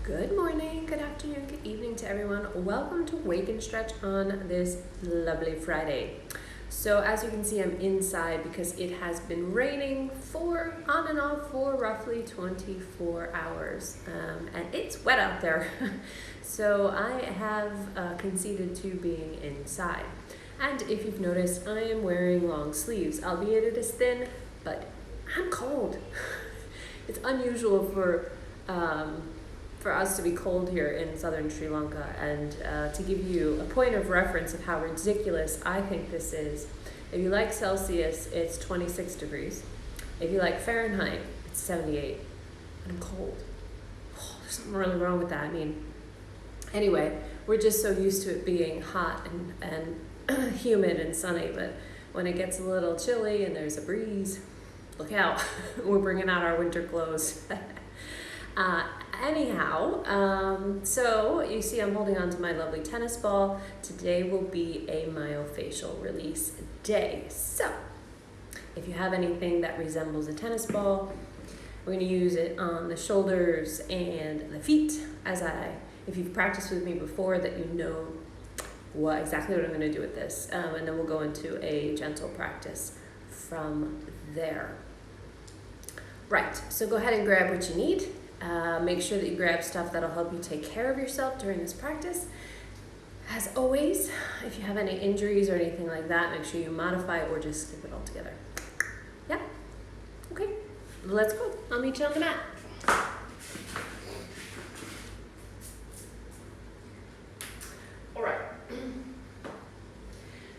Good morning, good afternoon, good evening to everyone. Welcome to Wake and Stretch on this lovely Friday. So as you can see, I'm inside because it has been raining on and off for roughly 24 hours. And it's wet out there. So I have conceded to being inside. And if you've noticed, I am wearing long sleeves, albeit it is thin, but I'm cold. It's unusual for us to be cold here in southern Sri Lanka, and to give you a point of reference of how ridiculous I think this is, if you like Celsius, it's 26 degrees. If you like Fahrenheit, it's 78. And I'm cold. Oh, there's something really wrong with that. I mean, anyway, we're just so used to it being hot and humid and sunny, but when it gets a little chilly and there's a breeze, look out. We're bringing out our winter clothes. So you see I'm holding on to my lovely tennis ball. Today will be a myofascial release day. So if you have anything that resembles a tennis ball, we're going to use it on the shoulders and the feet. If you've practiced with me before, that you know exactly what I'm going to do with this. And then we'll go into a gentle practice from there. Right, so go ahead and grab what you need. Make sure that you grab stuff that'll help you take care of yourself during this practice. As always, if you have any injuries or anything like that, make sure you modify it or just skip it all together. Yeah? Okay, let's go. I'll meet you on the mat. All right.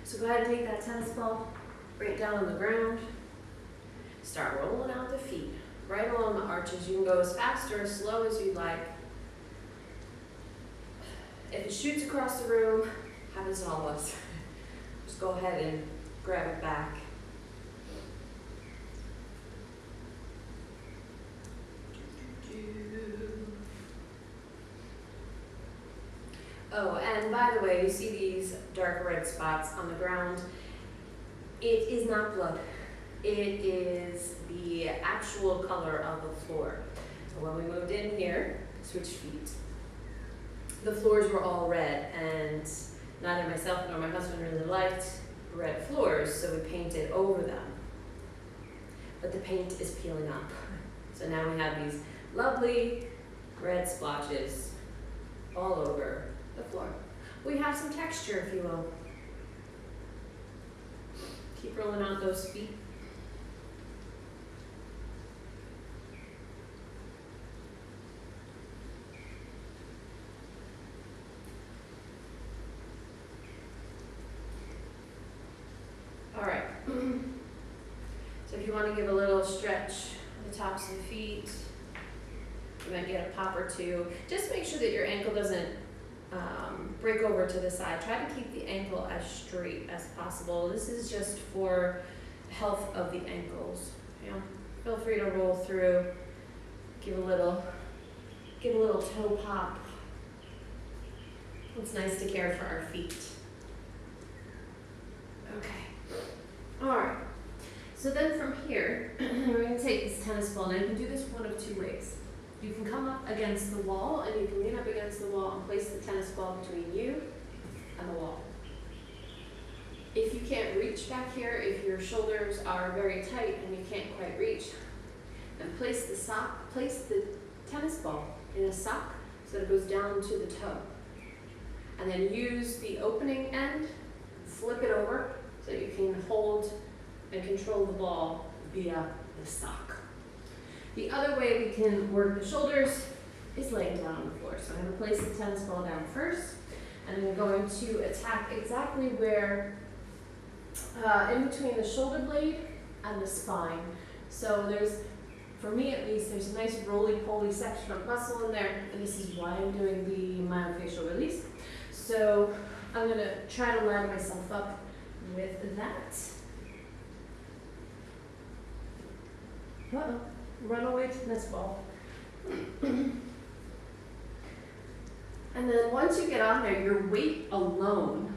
So go ahead and take that tennis ball, bring it down on the ground, start rolling out the feet. Right along the arches. You can go as fast or as slow as you'd like. If it shoots across the room, happens to all of us. Just go ahead and grab it back. Oh, and by the way, you see these dark red spots on the ground. It is not blood. It is the actual color of the floor. So when we moved in here, switched feet, the floors were all red, and neither myself nor my husband really liked red floors, so we painted over them. But the paint is peeling up. So now we have these lovely red splotches all over the floor. We have some texture, if you will. Keep rolling out those feet. So if you want to give a little stretch at the tops of the feet, you might get a pop or two. Just make sure that your ankle doesn't break over to the side. Try to keep the ankle as straight as possible. This is just for health of the ankles. Yeah. Feel free to roll through, give a little toe pop. It's nice to care for our feet. Okay. All right. So then from here, we're going to take this tennis ball. Now you can do this one of two ways. You can come up against the wall, and you can lean up against the wall and place the tennis ball between you and the wall. If you can't reach back here, if your shoulders are very tight and you can't quite reach, then place the tennis ball in a sock so that it goes down to the toe. And then use the opening end, flip it over so you can hold and control the ball via the sock. The other way we can work the shoulders is laying down on the floor. So I'm going to place the tennis ball down first, and I'm going to attack exactly where, in between the shoulder blade and the spine. So for me at least, there's a nice roly-poly section of muscle in there, and this is why I'm doing the myofascial release. So I'm going to try to line myself up with that. Uh-oh, run away tennis ball. And then once you get on there, your weight alone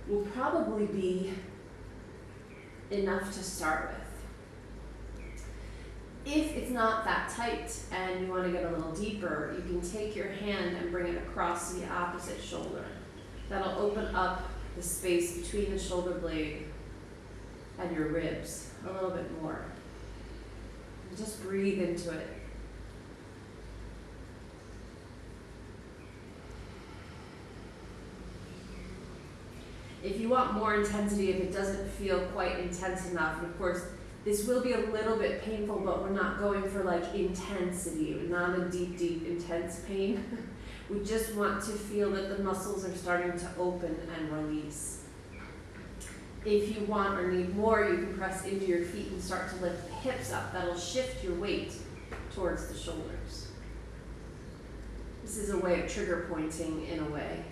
will probably be enough to start with. If it's not that tight and you want to get a little deeper, you can take your hand and bring it across to the opposite shoulder. That'll open up the space between the shoulder blade and your ribs a little bit more. And just breathe into it. If you want more intensity, if it doesn't feel quite intense enough, of course, this will be a little bit painful, but we're not going for like intensity, not a deep, deep, intense pain. We just want to feel that the muscles are starting to open and release. If you want or need more, you can press into your feet and start to lift the hips up. That'll shift your weight towards the shoulders. This is a way of trigger pointing in a way.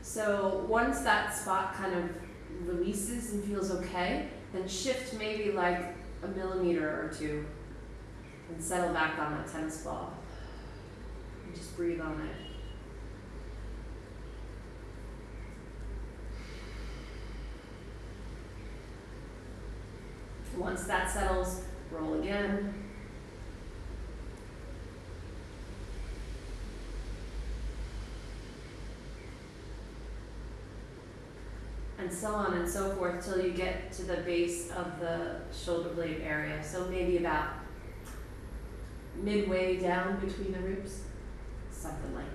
So once that spot kind of releases and feels okay, then shift maybe like a millimeter or two and settle back on that tennis ball. And just breathe on it. Once that settles, roll again. And so on and so forth till you get to the base of the shoulder blade area. So maybe about midway down between the ribs, something like that.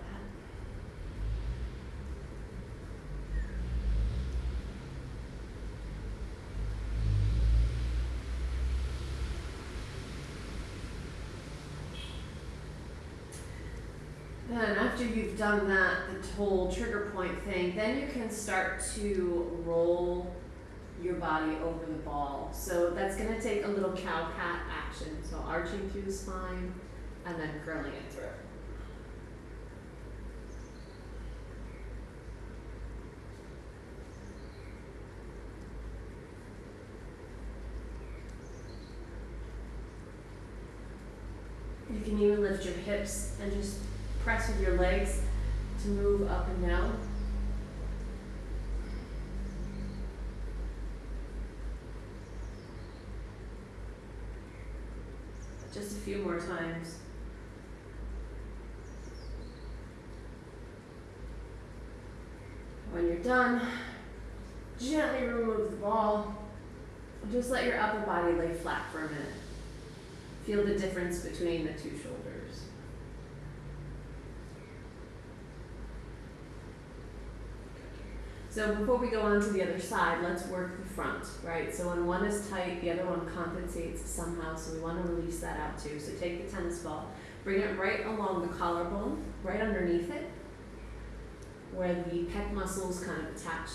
Then after you've done that, the whole trigger point thing, then you can start to roll your body over the ball. So that's going to take a little cow pat action. So arching through the spine and then curling it through. You can even lift your hips and just press with your legs to move up and down. Just a few more times. When you're done, gently remove the ball. Just let your upper body lay flat for a minute. Feel the difference between the two shoulders. So before we go on to the other side, let's work the front, right? So when one is tight, the other one compensates somehow, so we want to release that out too. So take the tennis ball, bring it right along the collarbone, right underneath it, where the pec muscles kind of attach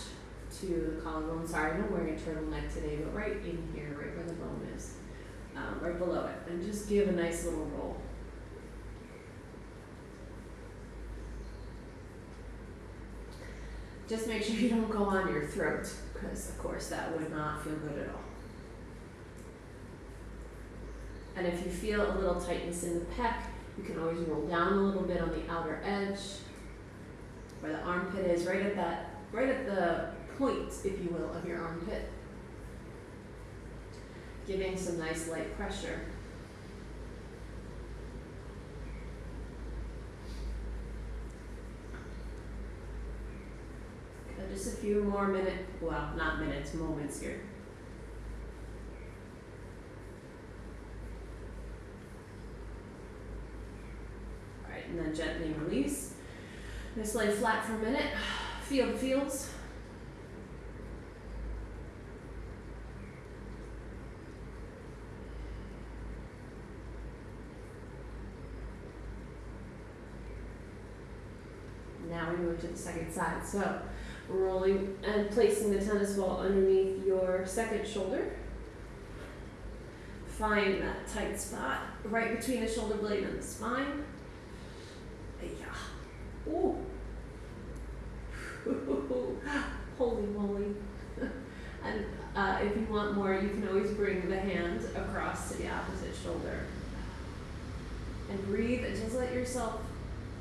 to the collarbone. Sorry, I'm wearing a turtleneck today, but right in here, right where the bone is, right below it, and just give a nice little roll. Just make sure you don't go on your throat, because of course that would not feel good at all. And if you feel a little tightness in the pec, you can always roll down a little bit on the outer edge, where the armpit is, right at the point, if you will, of your armpit. Giving some nice light pressure. Just a few more moments here. All right, and then gently release. Just lay flat for a minute. Feel the feels. Now we move to the second side. So rolling and placing the tennis ball underneath your second shoulder. Find that tight spot right between the shoulder blade and the spine. Yeah. Ooh. Holy moly. And if you want more, you can always bring the hand across to the opposite shoulder. And breathe and just let yourself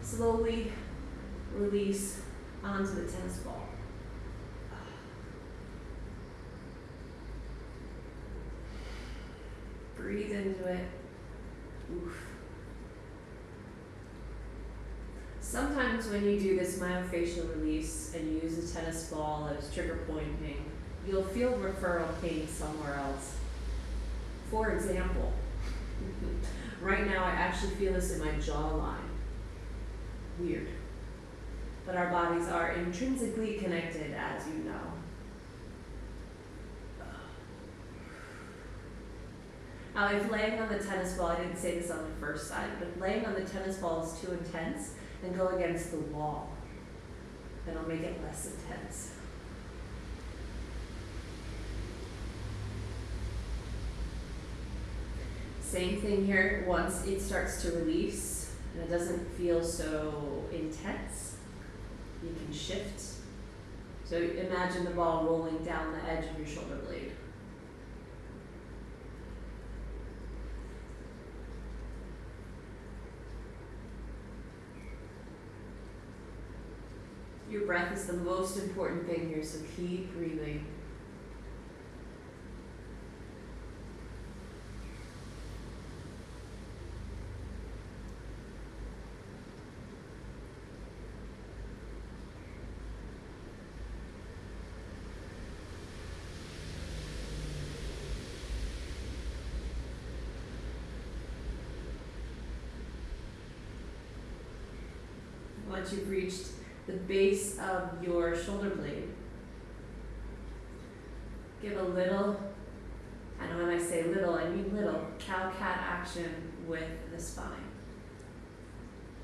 slowly release onto the tennis ball. breathe into it. Oof. Sometimes when you do this myofascial release and you use a tennis ball as trigger pointing, you'll feel referral pain somewhere else. For example, right now I actually feel this in my jawline. Weird. But our bodies are intrinsically connected, as you know. Now, if laying on the tennis ball, I didn't say this on the first side, but if laying on the tennis ball is too intense, then go against the wall. That'll make it less intense. Same thing here. Once it starts to release and it doesn't feel so intense, you can shift. So imagine the ball rolling down the edge of your shoulder blade. Your breath is the most important thing here, so keep breathing. Once you've reached the base of your shoulder blade, give a little, and when I say little, I mean little, cow-cat action with the spine.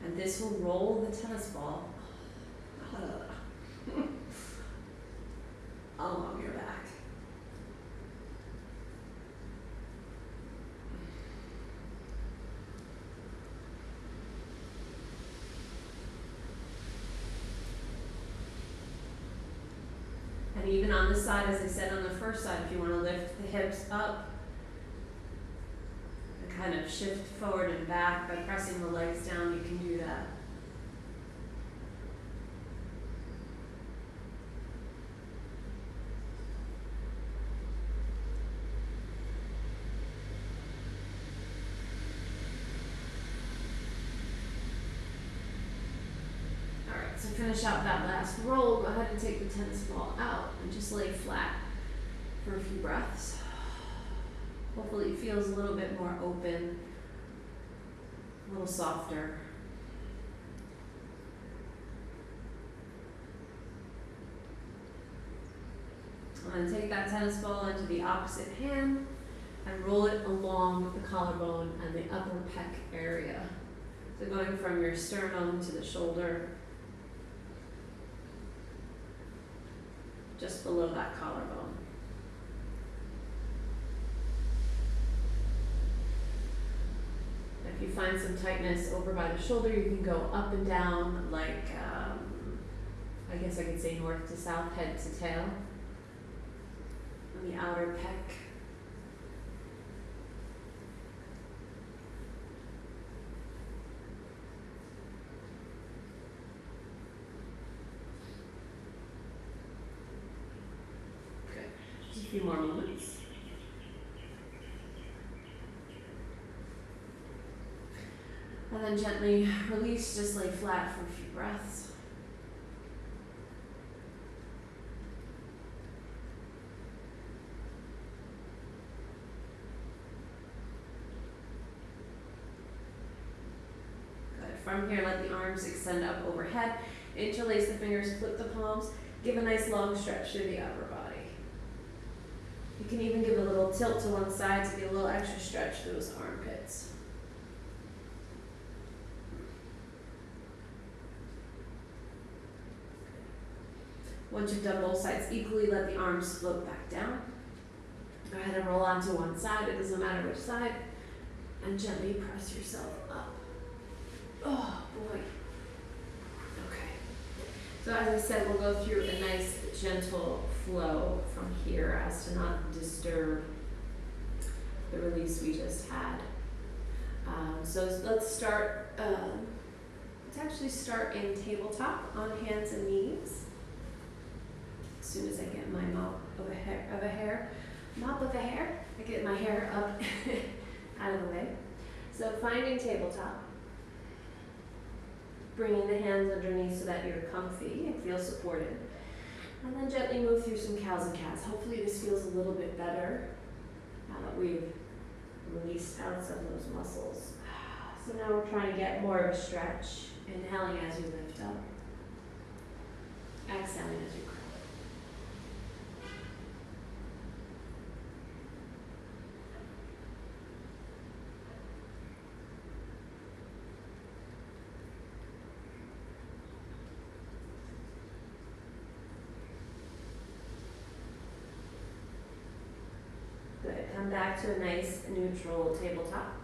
And this will roll the tennis ball along your back. And even on this side, as I said on the first side, if you want to lift the hips up and kind of shift forward and back by pressing the legs down, you can do that. To finish out that last roll, go ahead and take the tennis ball out and just lay flat for a few breaths. Hopefully it feels a little bit more open, a little softer. And then take that tennis ball into the opposite hand and roll it along the collarbone and the upper pec area. So going from your sternum to the shoulder, just below that collarbone. If you find some tightness over by the shoulder, you can go up and down like, I guess I could say north to south, head to tail, on the outer pec. A few more moments. And then gently release, just lay flat for a few breaths. Good. From here, let the arms extend up overhead. Interlace the fingers, flip the palms. Give a nice long stretch through the upper body. You can even give a little tilt to one side to get a little extra stretch through those armpits. Once you've done both sides equally, let the arms float back down. Go ahead and roll onto one side, it doesn't matter which side, and gently press yourself up. Oh boy. Okay. So as I said, we'll go through a nice gentle flow from here as to not disturb the release we just had. So let's start, let's actually start in tabletop on hands and knees. As soon as I get my mop of a hair, I get my hair up out of the way. So finding tabletop, bringing the hands underneath so that you're comfy and feel supported. And then gently move through some cows and cats. Hopefully this feels a little bit better now that we've released out some of those muscles. So now we're trying to get more of a stretch, inhaling as you lift up, exhaling as you curl. Good. Come back to a nice neutral tabletop.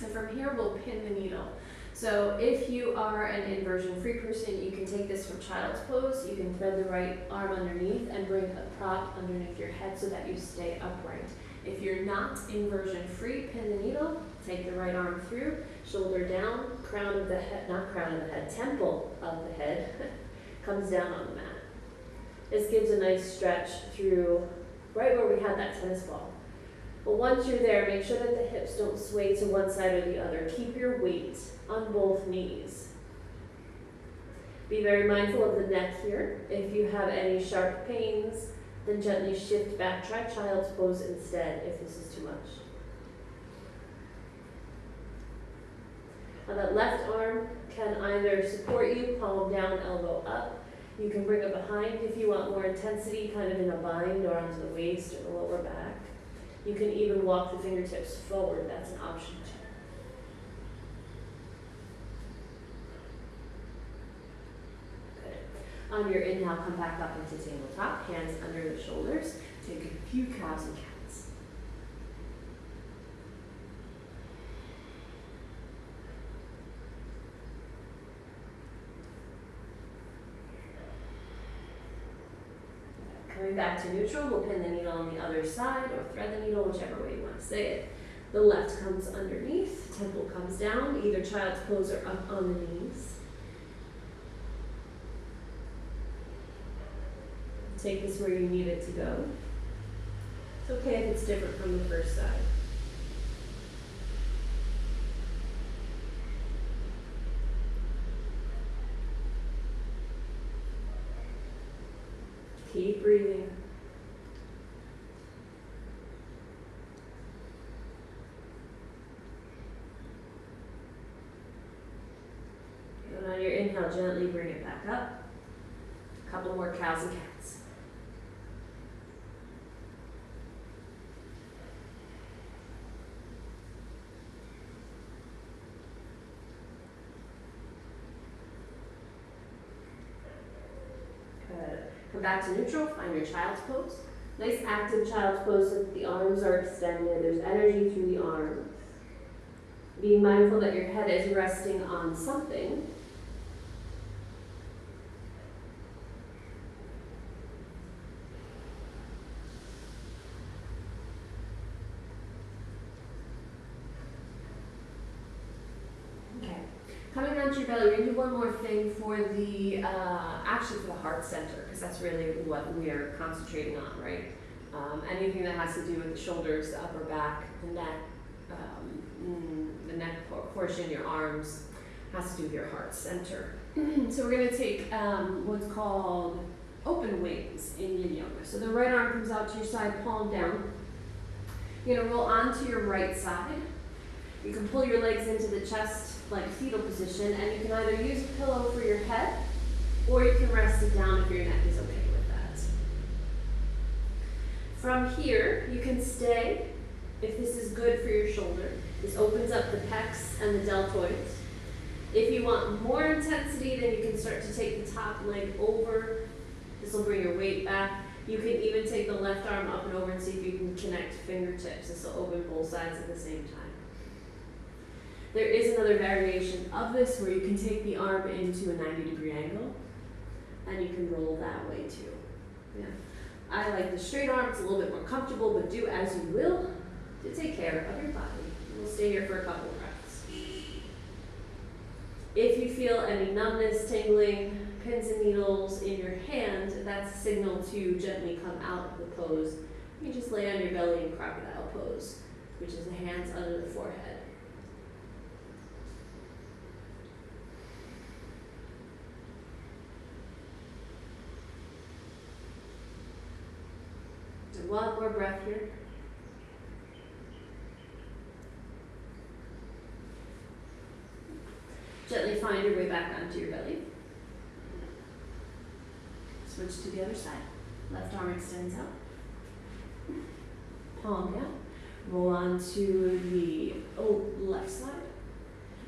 And from here, we'll pin the needle. So if you are an inversion free person, you can take this from child's pose. You can thread the right arm underneath and bring a prop underneath your head so that you stay upright. If you're not inversion free, pin the needle, take the right arm through, shoulder down, crown of the head, not crown of the head, temple of the head comes down on the mat. This gives a nice stretch through right where we had that tennis ball. But once you're there, make sure that the hips don't sway to one side or the other. Keep your weight on both knees. Be very mindful of the neck here. If you have any sharp pains, then gently shift back. Try child's pose instead if this is too much. Now that left arm can either support you, palm down, elbow up. You can bring it behind if you want more intensity, kind of in a bind or onto the waist or the lower back. You can even walk the fingertips forward. That's an option too. Good. On your inhale, come back up into tabletop, hands under the shoulders. Take a few cows and cats. Coming back to neutral, we'll pin the needle on the other side or thread the needle, whichever way you want to say it. The left comes underneath, temple comes down, either child's pose or up on the knees. Take this where you need it to go. It's okay if it's different from the first side. Keep breathing. And on your inhale, gently bring it back up. A couple more cows and cats. Good. Come back to neutral, find your child's pose. Nice active child's pose so that the arms are extended. There's energy through the arms. Being mindful that your head is resting on something. Okay. Coming onto your belly, we're going to do one more thing for the, actually for the heart center, because that's really what we are concentrating on, right? Anything that has to do with the shoulders, the upper back, the neck portion, your arms, has to do with your heart center. So we're going to take what's called open wings in Yin Yoga. So the right arm comes out to your side, palm down. You're going to roll onto your right side. You can pull your legs into the chest like fetal position, and you can either use a pillow for your head, or you can rest it down if your neck is okay with that. From here, you can stay if this is good for your shoulder. This opens up the pecs and the deltoids. If you want more intensity, then you can start to take the top leg over. This will bring your weight back. You can even take the left arm up and over and see if you can connect fingertips. This will open both sides at the same time. There is another variation of this where you can take the arm into a 90-degree angle, and you can roll that way too. Yeah. I like the straight arm, it's a little bit more comfortable, but do as you will to take care of your body. We'll stay here for a couple of breaths. If you feel any numbness, tingling, pins and needles in your hand, that's a signal to gently come out of the pose. You just lay on your belly in crocodile pose. which is the hands under the forehead. Do one more breath here. Gently find your way back onto your belly. Switch to the other side. Left arm extends out. Palm down. Roll onto the left side.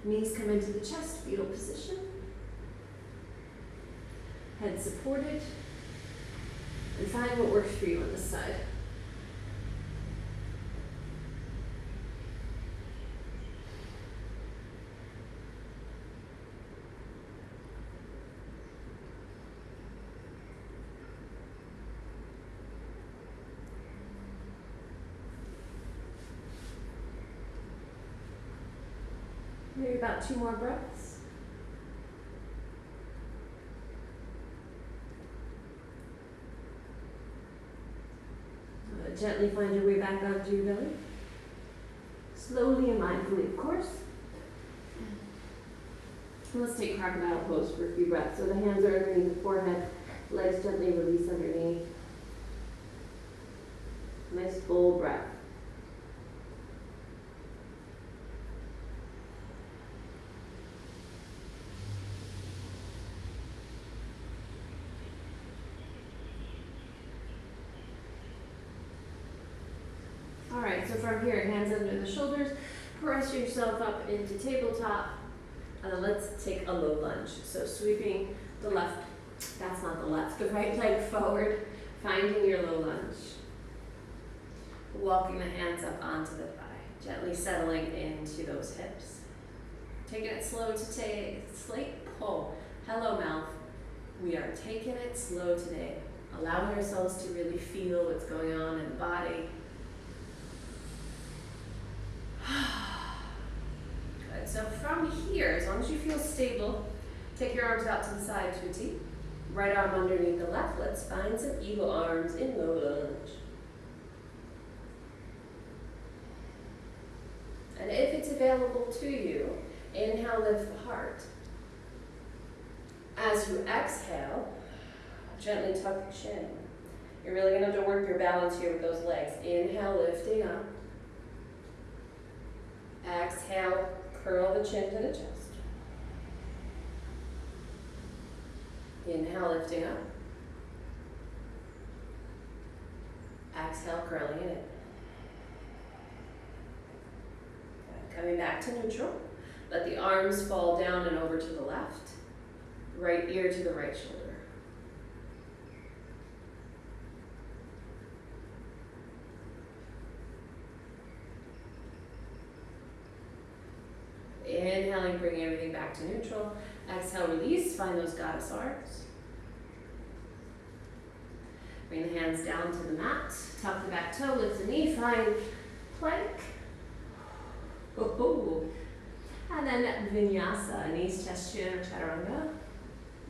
Knees come into the chest, fetal position. Head supported. And find what works for you on this side. Maybe about 2 more breaths. Gently find your way back onto your belly. Slowly and mindfully, of course. And let's take crocodile pose for a few breaths. So the hands are underneath the forehead, legs gently release underneath. Nice full breath. Alright, so from here, hands under the shoulders, press yourself up into tabletop, and then let's take a low lunge. So sweeping the left, that's not the left, the right leg forward, finding your low lunge. Walking the hands up onto the thigh, gently settling into those hips. Taking it slow to take, slate pull. Hello mouth, we are taking it slow today. Allowing ourselves to really feel what's going on in the body. Good, so from here, as long as you feel stable, take your arms out to the side to a T. Right arm underneath the left. Let's find some eagle arms in low lunge. And if it's available to you, inhale, lift the heart. As you exhale, gently tuck the chin. You're really going to have to work your balance here with those legs. Inhale, lifting up. Exhale, curl the chin to the chest. Inhale, lifting up. Exhale, curling it in. Coming back to neutral. Let the arms fall down and over to the left. Right ear to the right shoulder. Inhaling, bringing everything back to neutral. Exhale, release. Find those goddess arms. Bring the hands down to the mat. Tuck the back toe, lift the knee. Find plank. And then vinyasa, knees, chest, chin, or chaturanga.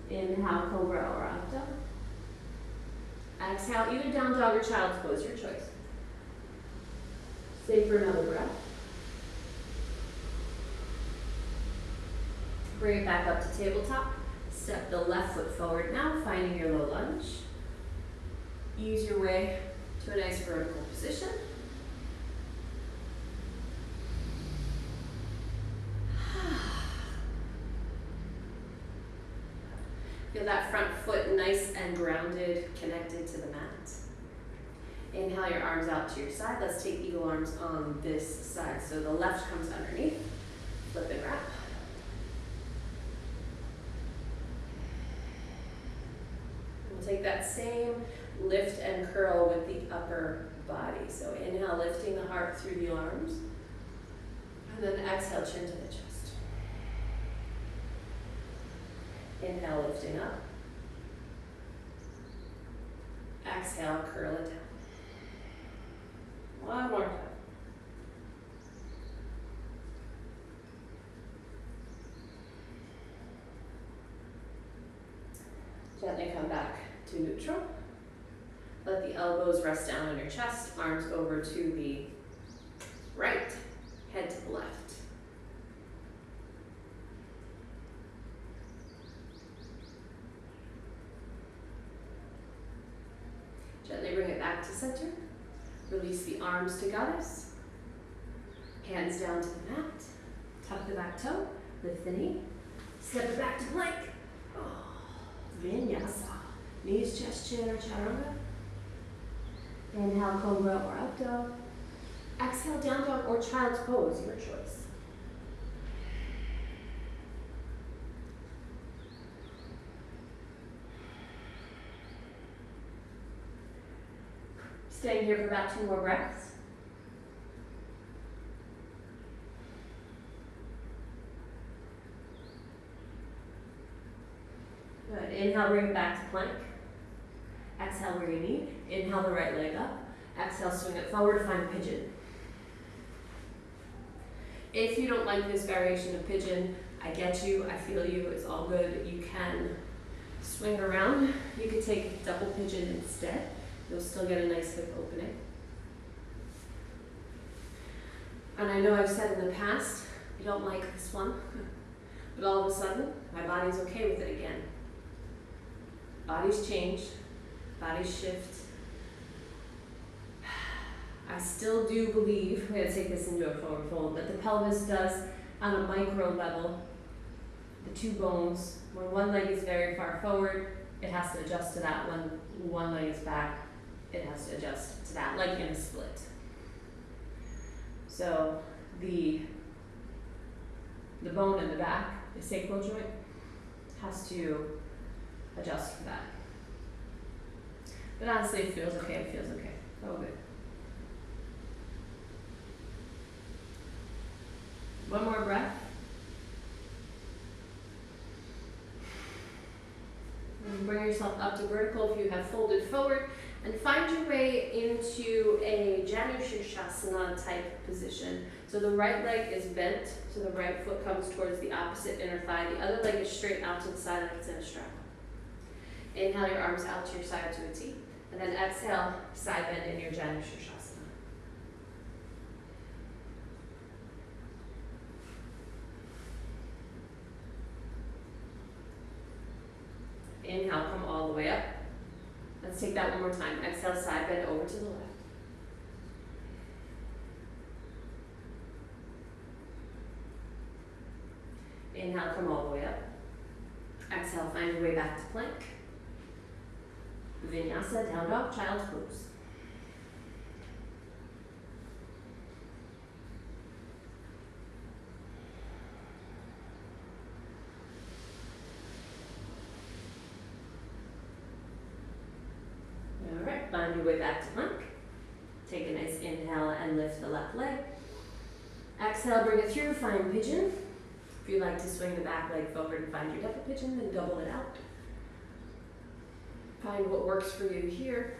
Inhale, cobra or upta. Exhale, either down dog or child's pose, your choice. Stay for another breath. Bring it back up to tabletop. Step the left foot forward now, finding your low lunge. Ease your way to a nice vertical position. Feel that front foot nice and grounded, connected to the mat. Inhale your arms out to your side. Let's take eagle arms on this side. So the left comes underneath. Flip and wrap. We'll take that same lift and curl with the upper body. So inhale, lifting the heart through the arms. And then exhale, chin to the chest. Inhale, lifting up. Exhale, curl it down. One more time. Gently come back to neutral. Let the elbows rest down on your chest, arms over to the right. the left. Gently bring it back to center. Release the arms to goddess. Hands down to the mat. Tuck the back toe. Lift the knee. Step it back to plank. Oh, vinyasa. Knees, chest, chin, or chaturanga. Inhale, cobra or up dog. Exhale, down dog or child's pose, your choice. Staying here for about 2 more breaths. Good. Inhale, bring it back to plank. Exhale where you need. Inhale the right leg up. Exhale, swing it forward, find pigeon. If you don't like this variation of pigeon, I get you, I feel you, it's all good. You can swing around. You could take double pigeon instead. You'll still get a nice hip opening. And I know I've said in the past, I don't like this one, but all of a sudden, my body's okay with it again. Bodies change, bodies shift. I still do believe, I'm going to take this into a forward fold, that the pelvis does, on a micro level, the 2 bones, when one leg is very far forward, it has to adjust to that. When one leg is back, it has to adjust to that, like in a split. So the bone in the back, the sacral joint, has to adjust for that. But honestly, it feels okay, it feels okay. Oh, good. One more breath. And bring yourself up to vertical if you have folded forward. And find your way into a Janushirshasana type position. So the right leg is bent, so the right foot comes towards the opposite inner thigh. The other leg is straight out to the side like it's in a strap. Inhale your arms out to your side to a T. And then exhale, side bend in your Janushirshasana. Inhale, come all the way up. Let's take that one more time. Exhale, side bend over to the left. Inhale, come all the way up. Exhale, find your way back to plank. Vinyasa, down dog, child's pose. Alright, find your way back to plank. Take a nice inhale and lift the left leg. Exhale, bring it through, find pigeon. If you like to swing the back leg forward and find your double pigeon, then double it out. Find what works for you here.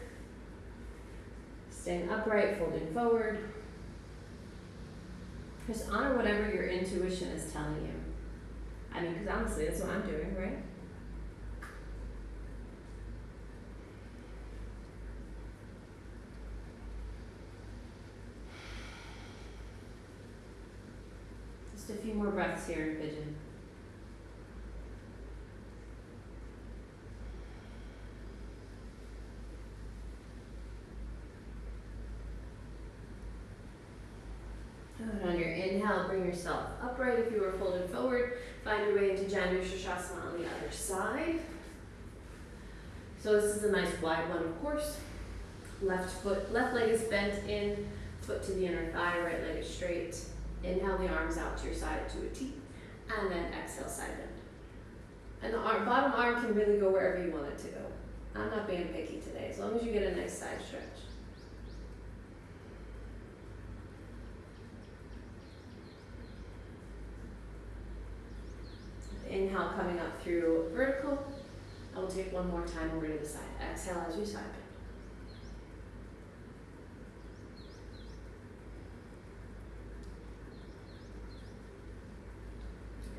Staying upright, folding forward. Just honor whatever your intuition is telling you. I mean, because honestly, that's what I'm doing, right? Just a few more breaths here in pigeon. Good. On your inhale, bring yourself upright if you are folded forward. Find your way into Janushirshasana on the other side. So this is a nice wide one, of course. Left leg is bent in, foot to the inner thigh, right leg is straight. Inhale the arms out to your side to a T, and then exhale, side bend. And the bottom arm can really go wherever you want it to go. I'm not being picky today, as long as you get a nice side stretch. Inhale, coming up through vertical. I will take one more time over to the side. Exhale as you side bend.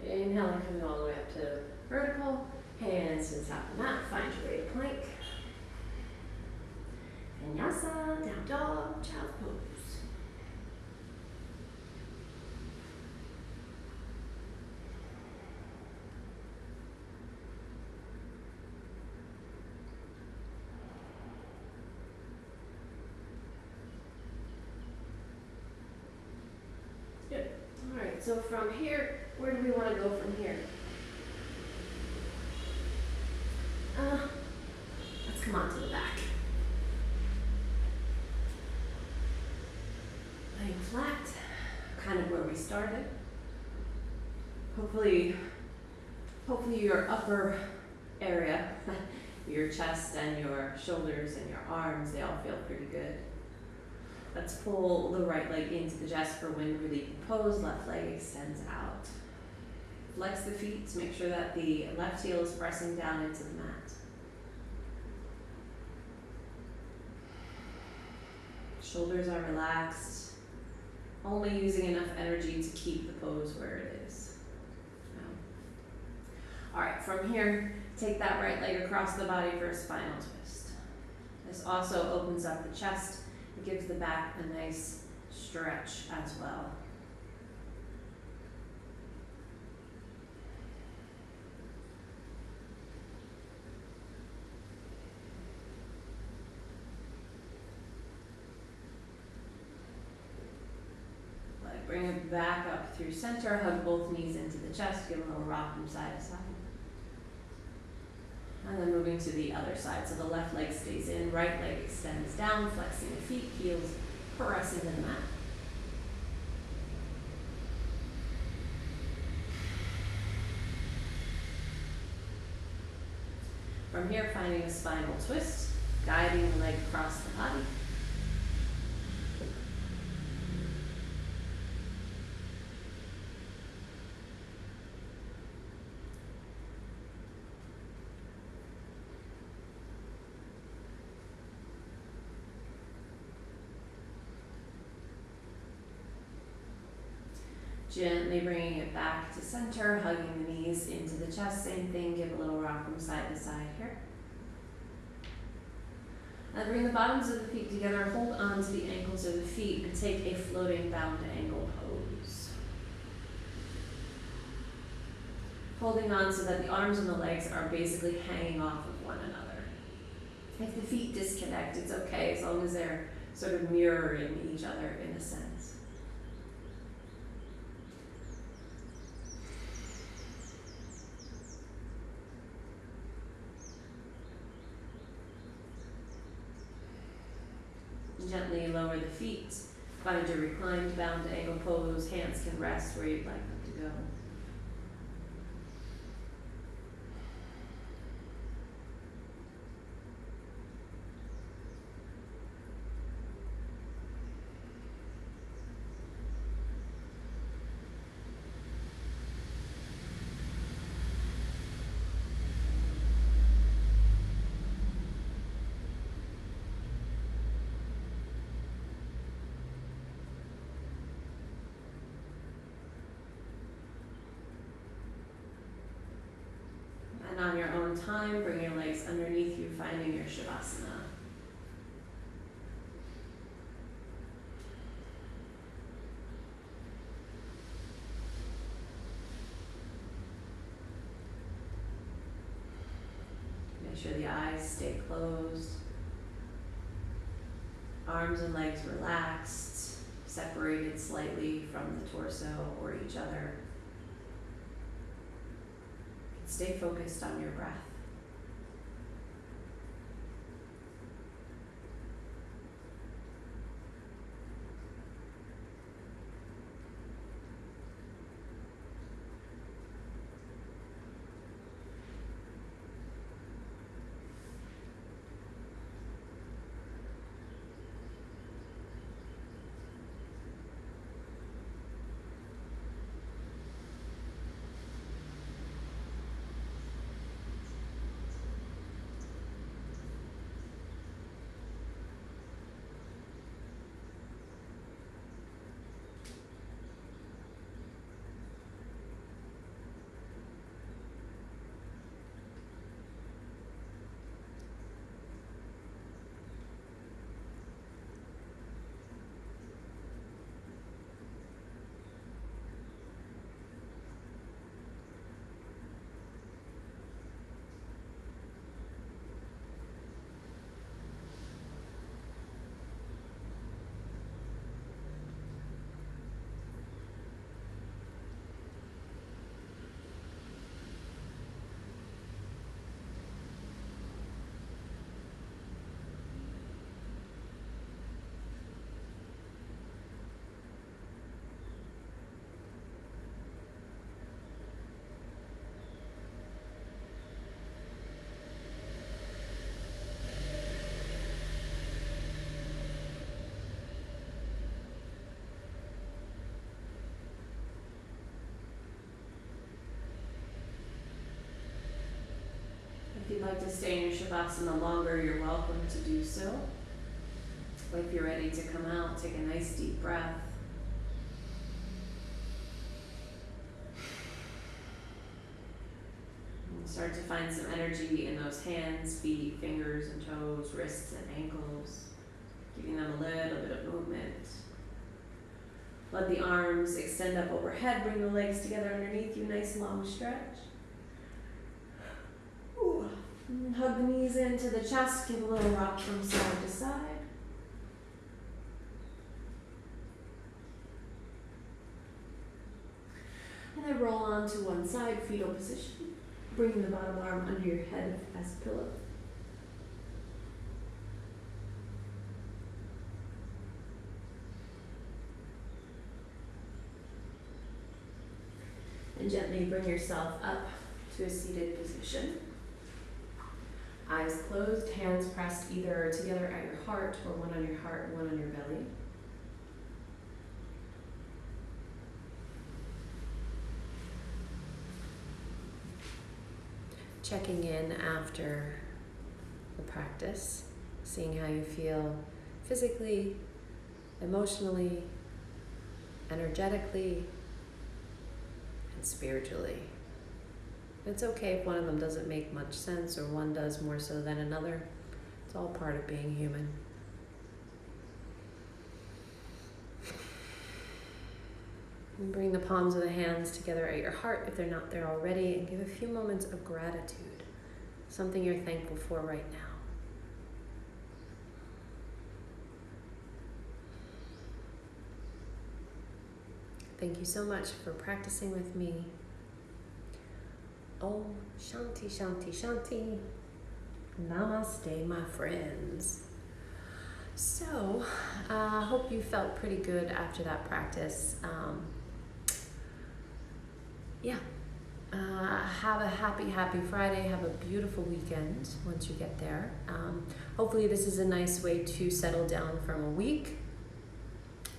Inhale and coming all the way up to vertical. Hands to the top of the mat. Find your way to plank. Vinyasa, down dog, child's pose. so from here, where do we want to go from here? Let's come on to the back. Laying flat, kind of where we started. Hopefully your upper area, your chest and your shoulders and your arms, they all feel pretty good. Let's pull the right leg into the chest for wind relieving pose. Left leg extends out. Flex the feet to make sure that the left heel is pressing down into the mat. Shoulders are relaxed, only using enough energy to keep the pose where it is. All right, from here, take that right leg across the body for a spinal twist. This also opens up the chest. It gives the back a nice stretch as well. Bring it back up through center, hug both knees into the chest, give a little rock from side to side. And then moving to the other side. So the left leg stays in, right leg extends down, flexing the feet, heels pressing to the mat. From here, finding a spinal twist, guiding the leg across the body. Gently bringing it back to center, hugging the knees into the chest. Same thing, give a little rock from side to side here. And bring the bottoms of the feet together, hold on to the ankles of the feet, and take a floating bound angle pose. Holding on so that the arms and the legs are basically hanging off of one another. If the feet disconnect, it's okay, as long as they're sort of mirroring each other in a sense. Gently lower the feet. Find your reclined bound angle pose. Hands can rest where you'd like them to go. And on your own time, bring your legs underneath you, finding your Shavasana. Make sure the eyes stay closed. Arms and legs relaxed, separated slightly from the torso or each other. Stay focused on your breath. stay in your Shavasana longer, you're welcome to do so. If you're ready to come out, take a nice deep breath. And start to find some energy in those hands, feet, fingers and toes, wrists and ankles, giving them a little bit of movement. Let the arms extend up overhead, bring the legs together underneath you, nice long stretch. Ooh. Hug the knees into the chest, give a little rock from side to side. And then roll on to one side, fetal position. Bring the bottom arm under your head as a pillow. And gently bring yourself up to a seated position. Eyes closed, hands pressed either together at your heart or one on your heart, one on your belly. Checking in after the practice, seeing how you feel physically, emotionally, energetically, and spiritually. It's okay if one of them doesn't make much sense or one does more so than another. It's all part of being human. And bring the palms of the hands together at your heart if they're not there already, and give a few moments of gratitude, something you're thankful for right now. Thank you so much for practicing with me. Om Shanti Shanti Shanti. Namaste, my friends. So, hope you felt pretty good after that practice. Have a happy Friday. Have a beautiful weekend once you get there. Hopefully this is a nice way to settle down from a week,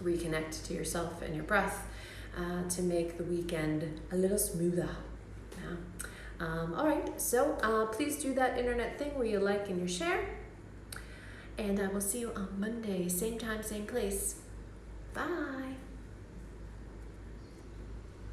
reconnect to yourself and your breath, to make the weekend a little smoother. Yeah. All right, so please do that internet thing where you like and you share. And I will see you on Monday, same time, same place. Bye.